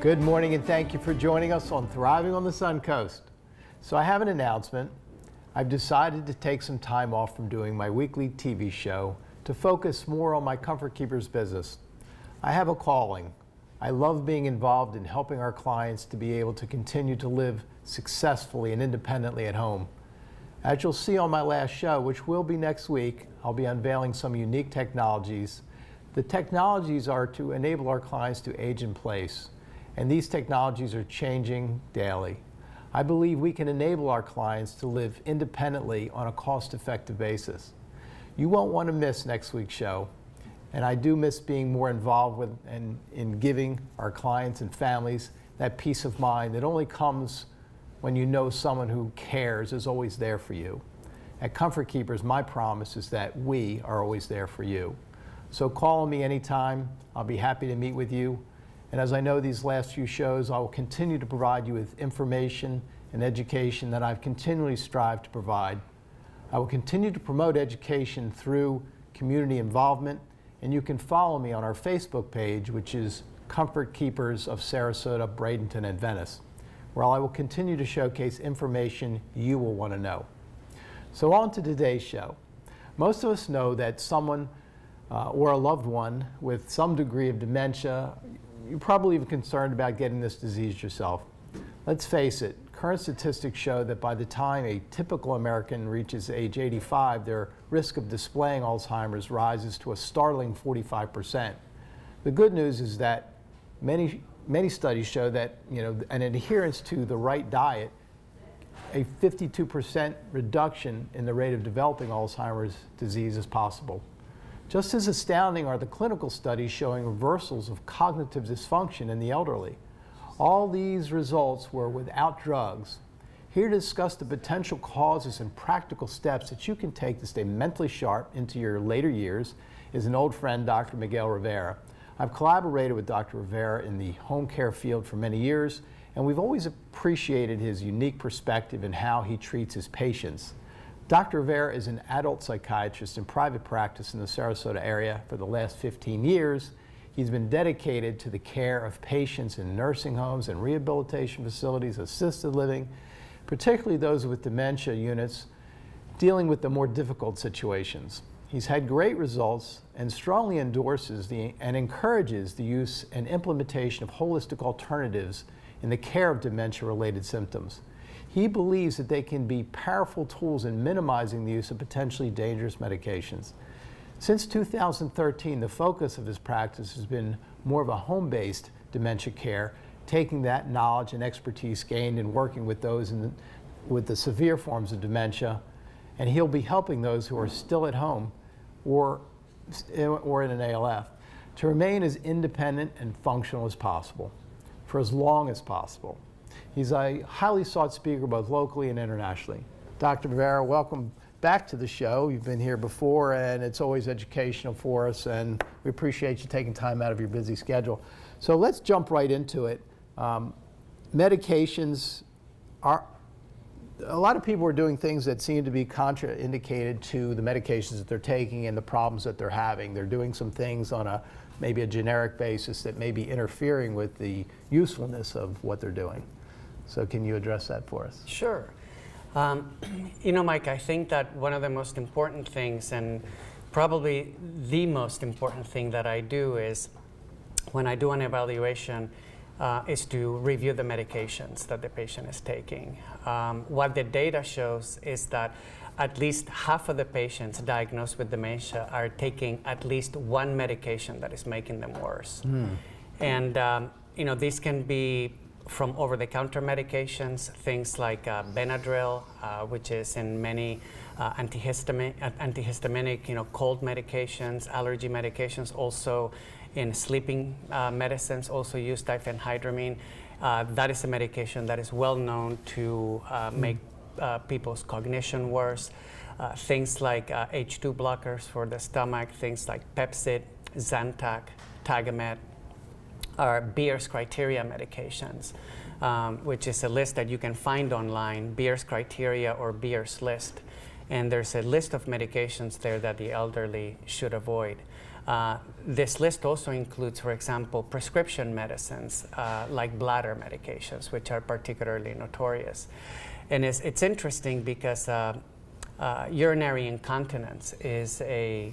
Good morning and thank you for joining us on Thriving on the Suncoast. So I have an announcement. I've decided to take some time off from doing my weekly TV show to focus more on my Comfort Keepers business. I have a calling. I love being involved in helping our clients to be able to continue to live successfully and independently at home. As you'll see on my last show, which will be next week, I'll be unveiling some unique technologies. The technologies are to enable our clients to age in place. And these technologies are changing daily. I believe we can enable our clients to live independently on a cost-effective basis. You won't want to miss next week's show. And I do miss being more involved with and in giving our clients and families that peace of mind that only comes when you know someone who cares is always there for you. At Comfort Keepers, my promise is that we are always there for you. So call me anytime. I'll be happy to meet with you. And as I know these last few shows, I will continue to provide you with information and education that I've continually strived to provide. I will continue to promote education through community involvement, and you can follow me on our Facebook page, which is Comfort Keepers of Sarasota, Bradenton, and Venice, where I will continue to showcase information you will want to know. So on to today's show. Most of us know that someone or a loved one with some degree of dementia, you're probably even concerned about getting this disease yourself. Let's face it, current statistics show that by the time a typical American reaches age 85, their risk of displaying Alzheimer's rises to a startling 45%. The good news is that many studies show that an adherence to the right diet, a 52% reduction in the rate of developing Alzheimer's disease is possible. Just as astounding are the clinical studies showing reversals of cognitive dysfunction in the elderly. All these results were without drugs. Here to discuss the potential causes and practical steps that you can take to stay mentally sharp into your later years is an old friend, Dr. Miguel Rivera. I've collaborated with Dr. Rivera in the home care field for many years, and we've always appreciated his unique perspective in how he treats his patients. Dr. Rivera is an adult psychiatrist in private practice in the Sarasota area for the last 15 years. He's been dedicated to the care of patients in nursing homes and rehabilitation facilities, assisted living, particularly those with dementia units, dealing with the more difficult situations. He's had great results and strongly endorses and encourages the use and implementation of holistic alternatives in the care of dementia-related symptoms. He believes that they can be powerful tools in minimizing the use of potentially dangerous medications. Since 2013, the focus of his practice has been more of a home-based dementia care, taking that knowledge and expertise gained in working with those with the severe forms of dementia, and he'll be helping those who are still at home or in an ALF to remain as independent and functional as possible for as long as possible. He's a highly sought speaker both locally and internationally. Dr. Rivera, welcome back to the show. You've been here before and it's always educational for us, and we appreciate you taking time out of your busy schedule. So let's jump right into it. Medications are, a lot of people are doing things that seem to be contraindicated to the medications that they're taking and the problems that they're having. They're doing some things on maybe a generic basis that may be interfering with the usefulness of what they're doing. So can you address that for us? Sure. Mike, I think that one of the most important things, and probably the most important thing that I do is when I do an evaluation is to review the medications that the patient is taking. What the data shows is that at least half of the patients diagnosed with dementia are taking at least one medication that is making them worse. And this can be from over-the-counter medications, things like Benadryl, which is in many antihistaminic, cold medications, allergy medications, also in sleeping medicines, also use diphenhydramine. That is a medication that is well known to make people's cognition worse. Things like H2 blockers for the stomach, things like Pepcid, Zantac, Tagamet, are Beer's criteria medications, which is a list that you can find online, Beer's criteria or Beer's list. And there's a list of medications there that the elderly should avoid. This list also includes, for example, prescription medicines like bladder medications, which are particularly notorious. And it's interesting because urinary incontinence is a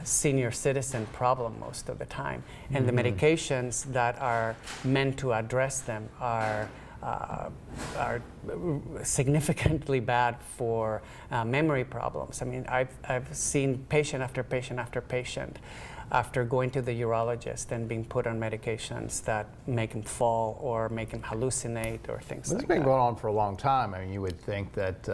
senior citizen problem most of the time. And the medications that are meant to address them are significantly bad for memory problems. I mean, I've seen patient after patient after patient after going to the urologist and being put on medications that make him fall or make him hallucinate or things like that. It's been going on for a long time. I mean, you would think that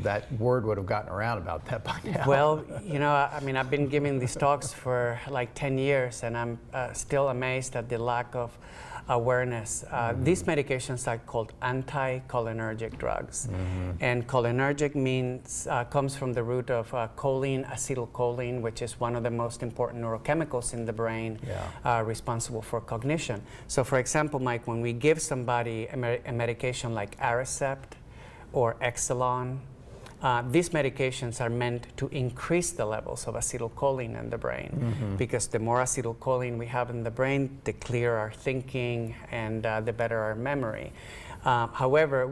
that word would have gotten around about that by now. Well, you know, I mean, I've been giving these talks for like 10 years, and I'm still amazed at the lack of awareness. These medications are called anticholinergic drugs. And cholinergic means, comes from the root of choline, acetylcholine, which is one of the most important neurochemicals in the brain, responsible for cognition. So for example, Mike, when we give somebody a medication like Aricept or Exelon, these medications are meant to increase the levels of acetylcholine in the brain, because the more acetylcholine we have in the brain, the clearer our thinking and the better our memory. However,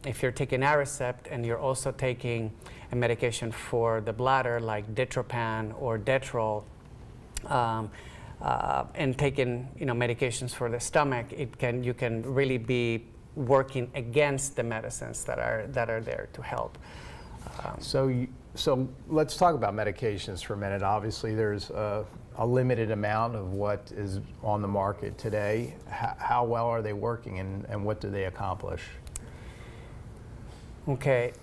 if you're taking Aricept and you're also taking a medication for the bladder like Ditropan or Detrol, and taking medications for the stomach, you can really be working against the medicines that are there to help. So let's talk about medications for a minute. Obviously, there's a limited amount of what is on the market today. How well are they working, and what do they accomplish? Okay.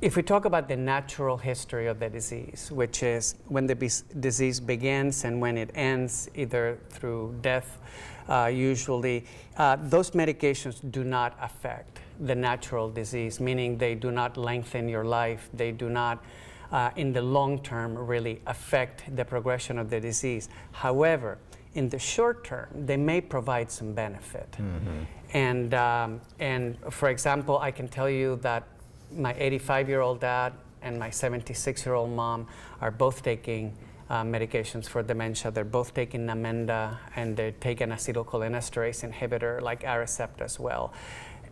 If we talk about the natural history of the disease, which is when the disease begins and when it ends, either through death, usually, those medications do not affect the natural disease, meaning they do not lengthen your life. They do not, in the long term, really affect the progression of the disease. However, in the short term, they may provide some benefit. And for example, I can tell you that my 85-year-old dad and my 76-year-old mom are both taking medications for dementia. They're both taking Namenda, and they're taking acetylcholinesterase inhibitor like Aricept as well.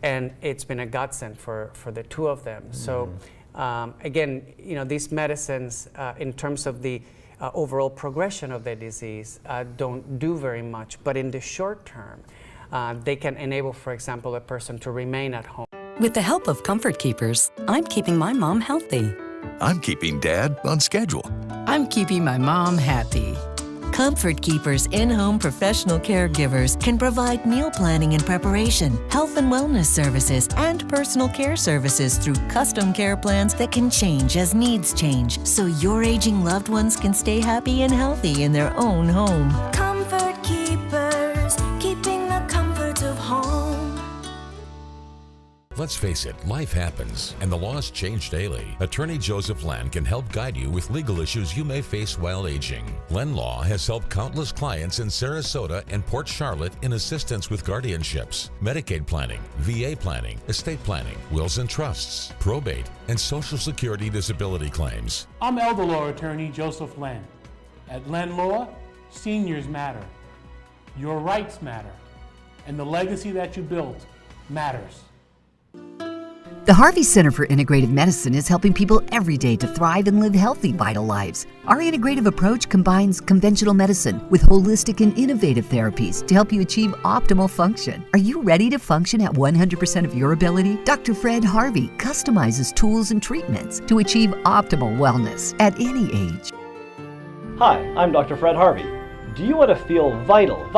And it's been a godsend for the two of them. So again, these medicines, in terms of the overall progression of the disease, don't do very much. But in the short term, they can enable, for example, a person to remain at home. With the help of Comfort Keepers, I'm keeping my mom healthy. I'm keeping Dad on schedule. I'm keeping my mom happy. Comfort Keepers in-home professional caregivers can provide meal planning and preparation, health and wellness services, and personal care services through custom care plans that can change as needs change, so your aging loved ones can stay happy and healthy in their own home. Comfort Keepers, keeping the comfort of home. Let's face it, life happens, and the laws change daily. Attorney Joseph Len can help guide you with legal issues you may face while aging. Len Law has helped countless clients in Sarasota and Port Charlotte in assistance with guardianships, Medicaid planning, VA planning, estate planning, wills and trusts, probate, and Social Security disability claims. I'm elder law attorney Joseph Len. At Len Law, seniors matter. Your rights matter. And the legacy that you built matters. The Harvey Center for Integrative Medicine is helping people every day to thrive and live healthy, vital lives. Our integrative approach combines conventional medicine with holistic and innovative therapies to help you achieve optimal function. Are you ready to function at 100% of your ability? Dr. Fred Harvey customizes tools and treatments to achieve optimal wellness at any age. Hi, I'm Dr. Fred Harvey. Do you want to feel vital?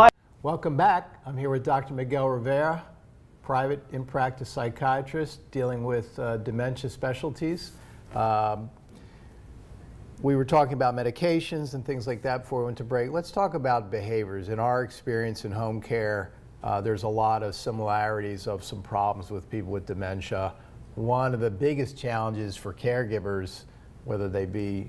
Welcome back. I'm here with Dr. Miguel Rivera, private in-practice psychiatrist dealing with dementia specialties. We were talking about medications and things like that before we went to break. Let's talk about behaviors. In our experience in home care, there's a lot of similarities of some problems with people with dementia. One of the biggest challenges for caregivers, whether they be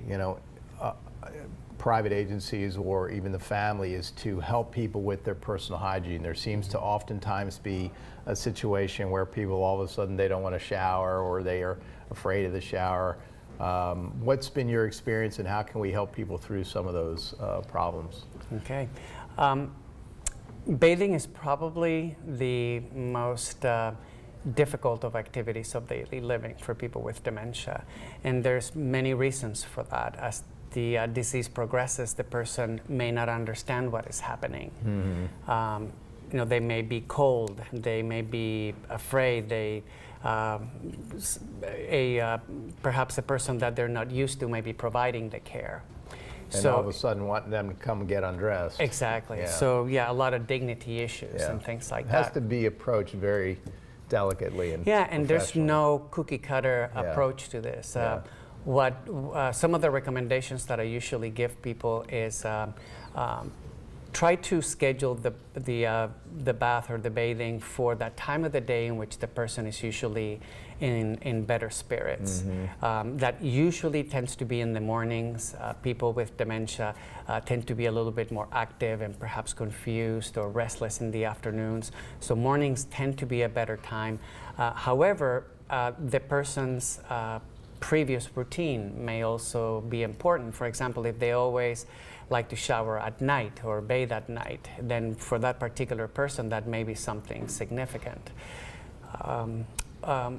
private agencies or even the family, is to help people with their personal hygiene. There seems to oftentimes be a situation where people all of a sudden they don't want to shower, or they are afraid of the shower, What's been your experience, and how can we help people through some of those problems? Okay. Bathing is probably the most difficult of activities of daily living for people with dementia. And there's many reasons for that. As the disease progresses, the person may not understand what is happening. They may be cold, they may be afraid, perhaps a person that they're not used to may be providing the care. And all of a sudden wanting them to come and get undressed. Exactly. Yeah. So a lot of dignity issues and things like that. It has to be approached very delicately and and there's professionally. no cookie cutter approach to this. What some of the recommendations that I usually give people is try to schedule the bath or the bathing for that time of the day in which the person is usually in better spirits. That usually tends to be in the mornings. People with dementia tend to be a little bit more active and perhaps confused or restless in the afternoons. So mornings tend to be a better time. However, the person's previous routine may also be important. For example, if they always like to shower at night or bathe at night, then for that particular person, that may be something significant.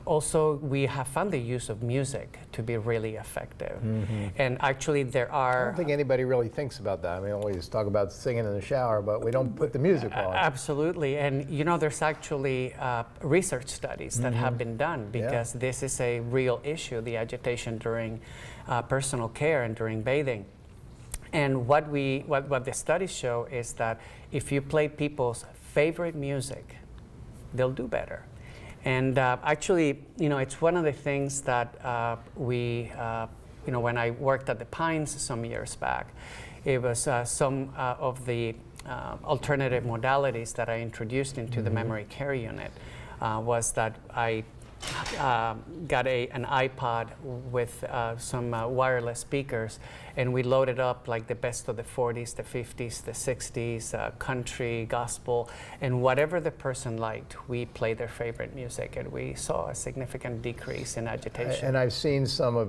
Also, we have found the use of music to be really effective. And actually there are... I don't think anybody really thinks about that. I mean, we always talk about singing in the shower, but we don't put the music on. Absolutely. And there's actually research studies that have been done because this is a real issue, the agitation during personal care and during bathing. And what the studies show is that if you play people's favorite music, they'll do better. And actually, it's one of the things that when I worked at the Pines some years back, it was some of the alternative modalities that I introduced into the memory care unit was that I got an iPod with some wireless speakers, and we loaded up like the best of the 40s, the 50s, the 60s, country, gospel, and whatever the person liked, we played their favorite music, and we saw a significant decrease in agitation. And I've seen some of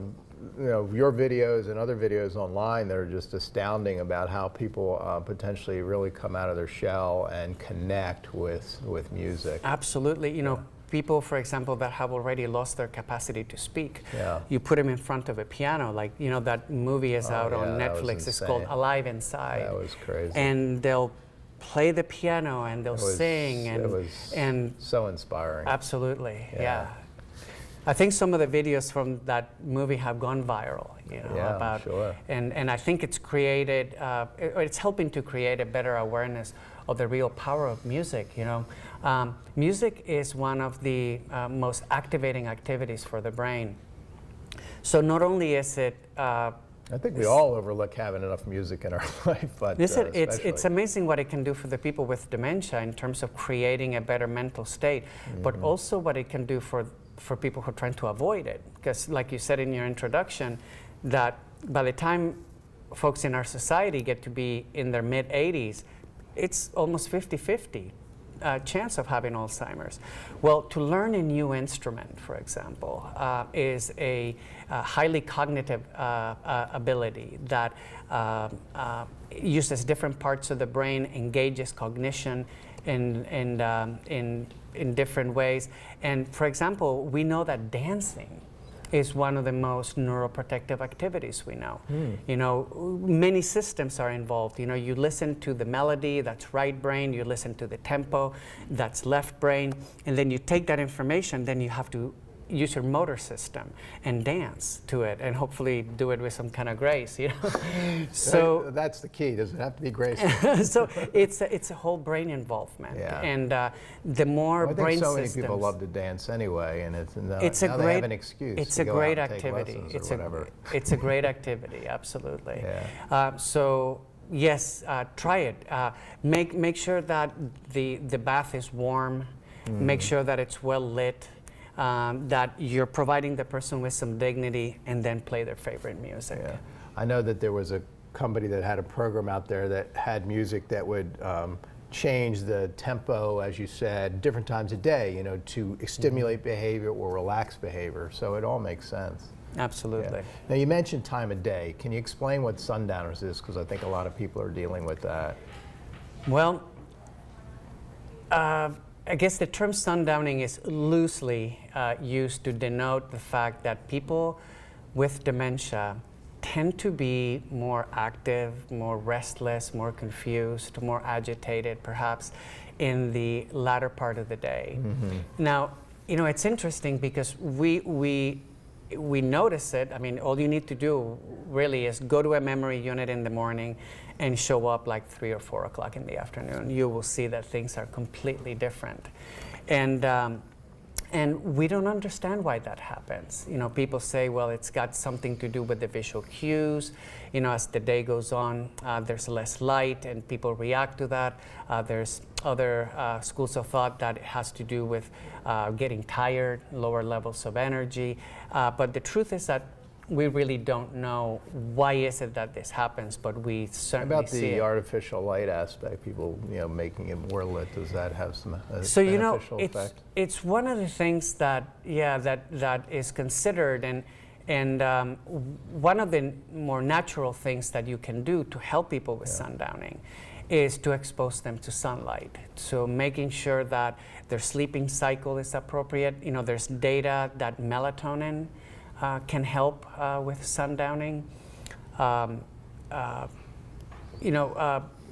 your videos and other videos online that are just astounding about how people potentially really come out of their shell and connect with music. Absolutely. People, for example, that have already lost their capacity to speak, Yeah. you put them in front of a piano, like, that movie is out on Netflix, it's called Alive Inside. That was crazy. And they'll play the piano and they'll sing. It was so inspiring. Absolutely, Yeah. I think some of the videos from that movie have gone viral, Sure. And I think it's created, it's helping to create a better awareness of the real power of music. Music is one of the most activating activities for the brain. So not only is it I think we all overlook having enough music in our life, but it's amazing what it can do for the people with dementia in terms of creating a better mental state, but also what it can do for people who are trying to avoid it. Because like you said in your introduction, that by the time folks in our society get to be in their mid-80s, it's almost 50-50 chance of having Alzheimer's. Well, to learn a new instrument, for example, is a highly cognitive ability that uses different parts of the brain, engages cognition in different ways. And for example, we know that dancing is one of the most neuroprotective activities we know. Many systems are involved. You listen to the melody, that's right brain, you listen to the tempo, that's left brain, and then you take that information, then you have to use your motor system and dance to it, and hopefully do it with some kind of grace. So that's the key. Does it have to be graceful? So it's a whole brain involvement, and the more I think brain so many systems. people love to dance anyway, and It's now a they great. have an excuse. It's to a go great out and take activity. lessons or whatever. It's a great activity. Absolutely. Yeah. So yes, try it. Make sure that the bath is warm. Make sure that it's well lit. That you're providing the person with some dignity, and then play their favorite music. Yeah. I know that there was a company that had a program out there that had music that would change the tempo, as you said, different times a day, to stimulate behavior or relax behavior. So it all makes sense. Absolutely. Yeah. Now, you mentioned time of day. Can you explain what sundowners is? Because I think a lot of people are dealing with that. Well, I guess the term sundowning is loosely used to denote the fact that people with dementia tend to be more active, more restless, more confused, more agitated, perhaps, in the latter part of the day. Now, it's interesting because we notice it. I mean, all you need to do really is go to a memory unit in the morning and show up like 3 or 4 o'clock in the afternoon. You will see that things are completely different. And we don't understand why that happens. People say, well, it's got something to do with the visual cues. As the day goes on, there's less light and people react to that. There's other schools of thought that it has to do with getting tired, lower levels of energy. But the truth is that we really don't know why is it that this happens, but we certainly About see the it. artificial light aspect, people making it more lit, does that have some So beneficial effect? it's one of the things that that is considered, and one of the more natural things that you can do to help people with sundowning is to expose them to sunlight. So making sure that their sleeping cycle is appropriate. There's data that melatonin can help with sundowning.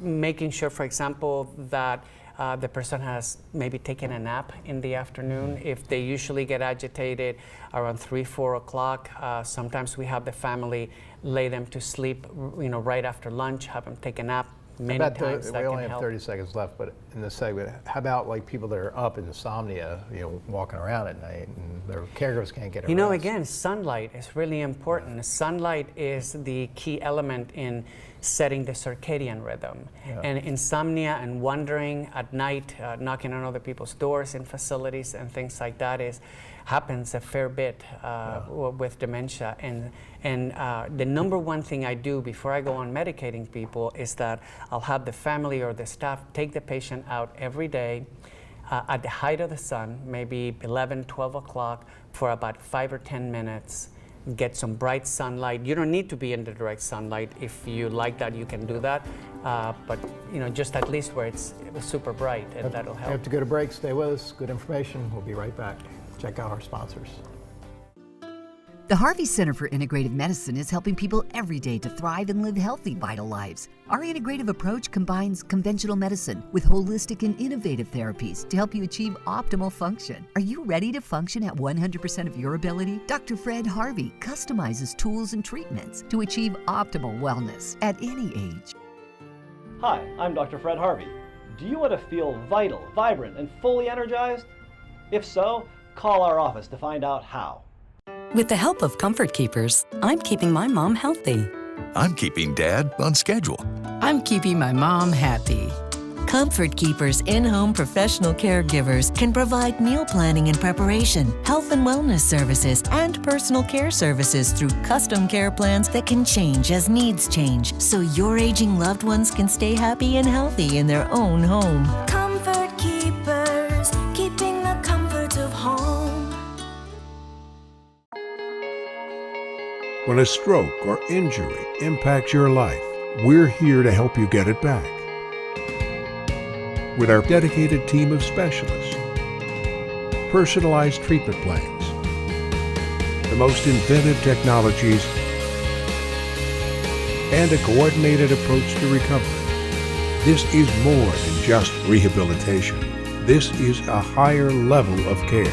Making sure, for example, that the person has maybe taken a nap in the afternoon. If they usually get agitated around 3, 4 o'clock, sometimes we have the family lay them to sleep, right after lunch, have them take a nap. Many times that we only can have help. 30 seconds left, but in this segment, how about like people that are up in insomnia, walking around at night and their caregivers can't get around? Again, sunlight is really important. Sunlight is the key element in setting the circadian rhythm. And insomnia and wandering at night, knocking on other people's doors in facilities and things like that happens a fair bit with dementia. And the number one thing I do before I go on medicating people is that I'll have the family or the staff take the patient out every day at the height of the sun, maybe 11, 12 o'clock, for about 5 or 10 minutes. Get some bright sunlight. You don't need to be in the direct sunlight. If you like that, you can do that. But just at least where it's super bright, and that'll help. We have to go to break. Stay with us. Good information. We'll be right back. Check out our sponsors. The Harvey Center for Integrative Medicine is helping people every day to thrive and live healthy, vital lives. Our integrative approach combines conventional medicine with holistic and innovative therapies to help you achieve optimal function. Are you ready to function at 100% of your ability? Dr. Fred Harvey customizes tools and treatments to achieve optimal wellness at any age. Hi, I'm Dr. Fred Harvey. Do you want to feel vital, vibrant, and fully energized? If so, call our office to find out how. With the help of Comfort Keepers, I'm keeping my mom healthy. I'm keeping Dad on schedule. I'm keeping my mom happy. Comfort Keepers in-home professional caregivers can provide meal planning and preparation, health and wellness services, and personal care services through custom care plans that can change as needs change, so your aging loved ones can stay happy and healthy in their own home. Comfort keepers, keeping the comfort of home. When a stroke or injury impacts your life, we're here to help you get it back. With our dedicated team of specialists, personalized treatment plans, the most inventive technologies, and a coordinated approach to recovery. This is more than just rehabilitation. This is a higher level of care.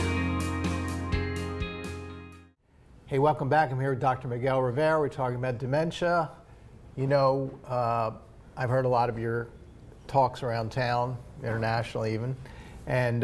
Hey, welcome back. I'm here with Dr. Miguel Rivera. We're talking about dementia. I've heard a lot of your talks around town, internationally even, and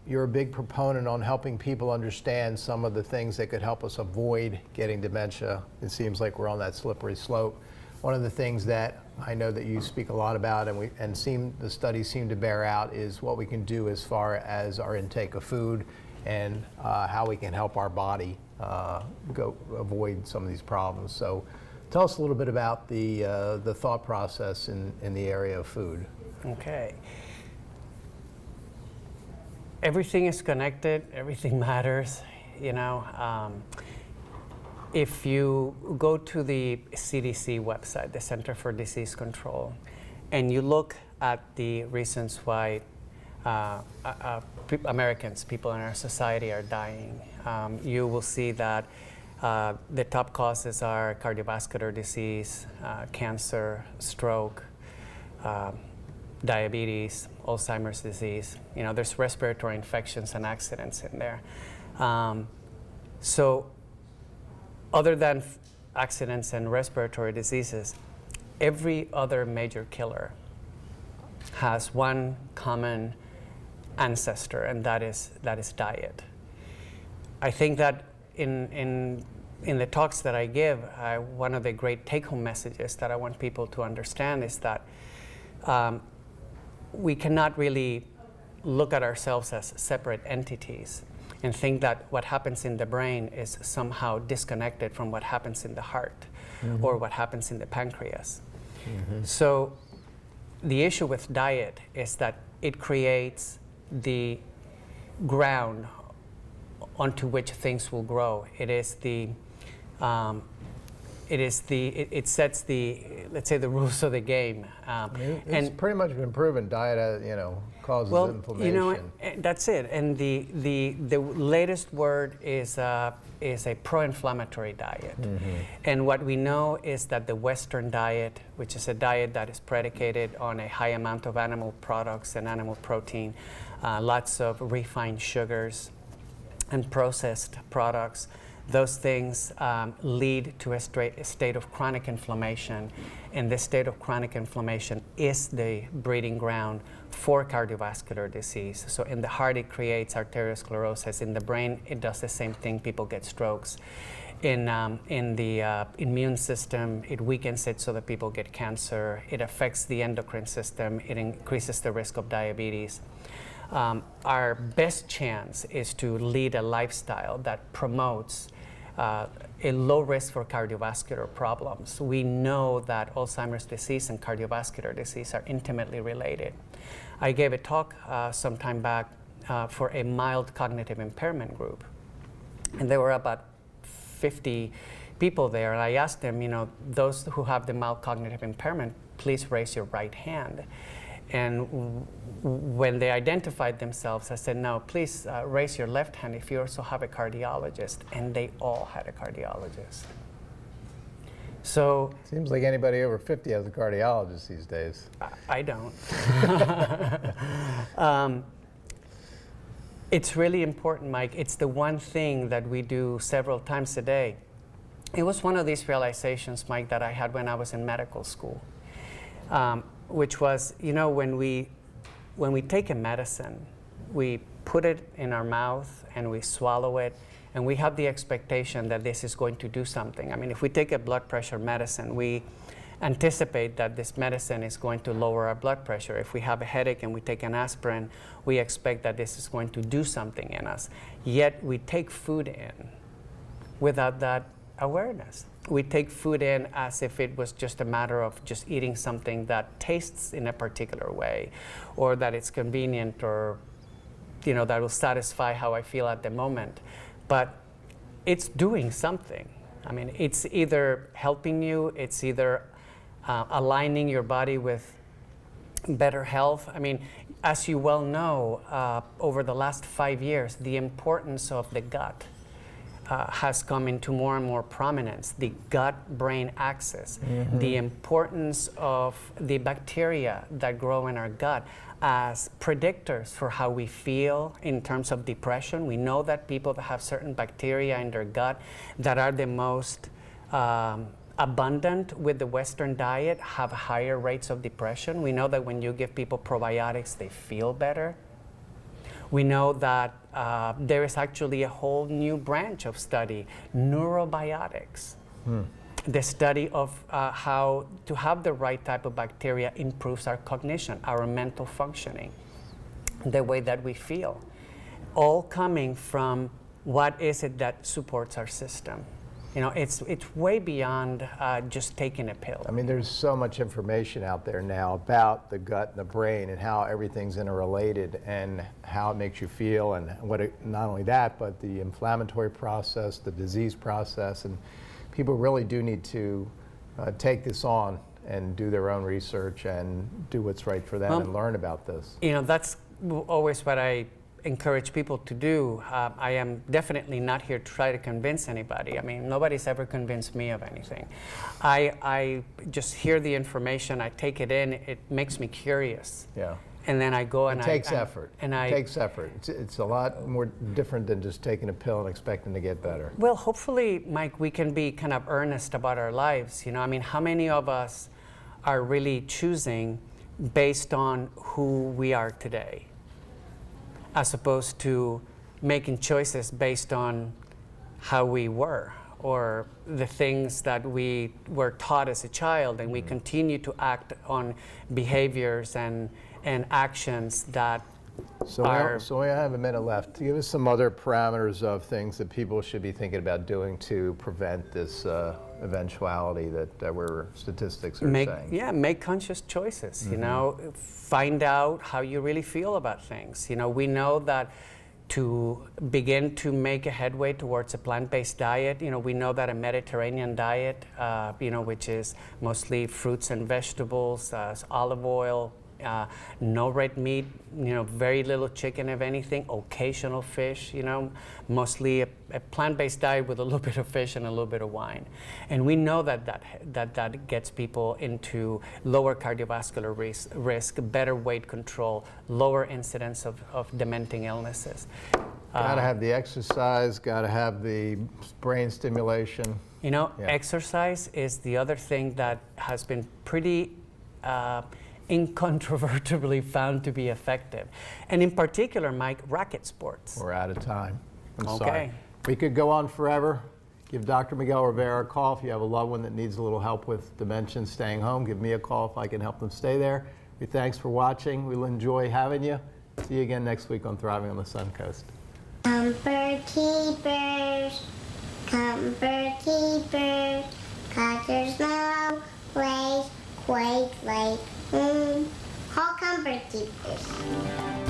you're a big proponent on helping people understand some of the things that could help us avoid getting dementia. It seems like we're on that slippery slope. One of the things that I know that you speak a lot about, and the studies seem to bear out, is what we can do as far as our intake of food and how we can help our body avoid some of these problems. So tell us a little bit about the thought process in the area of food. Okay. Everything is connected, everything matters, if you go to the CDC website, the Center for Disease Control, and you look at the reasons why Americans, people in our society, are dying, you will see that the top causes are cardiovascular disease, cancer, stroke, diabetes, Alzheimer's disease. You know, there's respiratory infections and accidents in there. So other than accidents and respiratory diseases, every other major killer has one common ancestor, and that is diet. I think that in the talks that I give, one of the great take-home messages that I want people to understand is that we cannot really look at ourselves as separate entities and think that what happens in the brain is somehow disconnected from what happens in the heart or what happens in the pancreas. So the issue with diet is that it creates the ground onto which things will grow. It sets the, let's say, the rules of the game. It's pretty much been proven diet, causes inflammation. You know, that's it. And the latest word is a pro-inflammatory diet. And what we know is that the Western diet, which is a diet that is predicated on a high amount of animal products and animal protein, lots of refined sugars and processed products, those things lead to a state of chronic inflammation, and this state of chronic inflammation is the breeding ground for cardiovascular disease. So in the heart, it creates arteriosclerosis. In the brain, it does the same thing. People get strokes. In the immune system, it weakens it so that people get cancer. It affects the endocrine system. It increases the risk of diabetes. Our best chance is to lead a lifestyle that promotes a low risk for cardiovascular problems. We know that Alzheimer's disease and cardiovascular disease are intimately related. I gave a talk some time back for a mild cognitive impairment group, and there were about 50 people there, and I asked them, those who have the mild cognitive impairment, please raise your right hand. And when they identified themselves, I said, no, please raise your left hand if you also have a cardiologist. And they all had a cardiologist. So seems like anybody over 50 has a cardiologist these days. I don't. It's really important, Mike. It's the one thing that we do several times a day. It was one of these realizations, Mike, that I had when I was in medical school. Which was, when we take a medicine, we put it in our mouth and we swallow it, and we have the expectation that this is going to do something. I mean, if we take a blood pressure medicine, we anticipate that this medicine is going to lower our blood pressure. If we have a headache and we take an aspirin, we expect that this is going to do something in us. Yet we take food in without that awareness. We take food in as if it was just a matter of just eating something that tastes in a particular way, or that it's convenient, or that will satisfy how I feel at the moment. But it's doing something. I mean, it's either helping you, it's either aligning your body with better health. I mean, as you well know, over the last 5 years, the importance of the gut has come into more and more prominence, the gut-brain axis, the importance of the bacteria that grow in our gut as predictors for how we feel in terms of depression. We know that people that have certain bacteria in their gut that are the most abundant with the Western diet have higher rates of depression. We know that when you give people probiotics, they feel better. We know that there is actually a whole new branch of study, neurobiotics. The study of how to have the right type of bacteria improves our cognition, our mental functioning, the way that we feel, all coming from what is it that supports our system. It's way beyond just taking a pill. I mean, there's so much information out there now about the gut and the brain and how everything's interrelated and how it makes you feel, and not only that, but the inflammatory process, the disease process, and people really do need to take this on and do their own research and do what's right for them and learn about this. You know, that's always what I encourage people to do. I am definitely not here to try to convince anybody. I mean, nobody's ever convinced me of anything. I just hear the information, I take it in, it makes me curious. Yeah. And then I go and it takes effort. And it takes effort. It's a lot more different than just taking a pill and expecting to get better. Well, hopefully, Mike, we can be kind of earnest about our lives. You know, I mean, how many of us are really choosing based on who we are today, as opposed to making choices based on how we were or the things that we were taught as a child, and we continue to act on behaviors and actions that are... So we have a minute left. Give us some other parameters of things that people should be thinking about doing to prevent this eventuality that we're statistics are saying. Yeah, make conscious choices, you know, find out how you really feel about things. You know, we know that to begin to make a headway towards a plant-based diet, you know, we know that a Mediterranean diet, you know, which is mostly fruits and vegetables, olive oil, no red meat, you know, very little chicken if anything, occasional fish, you know, mostly a plant-based diet with a little bit of fish and a little bit of wine. And we know that gets people into lower cardiovascular risk, better weight control, lower incidence of dementing illnesses. Got to have the exercise, got to have the brain stimulation. You know, exercise is the other thing that has been pretty incontrovertibly found to be effective. And in particular, Mike, racket sports. We're out of time. I'm Okay. sorry. We could go on forever. Give Dr. Miguel Rivera a call if you have a loved one that needs a little help with dementia, staying home. Give me a call if I can help them stay there. Thanks for watching. We'll enjoy having you. See you again next week on Thriving on the Suncoast. Comfort keepers, cause there's no place quite like home. Call Comfort Keepers.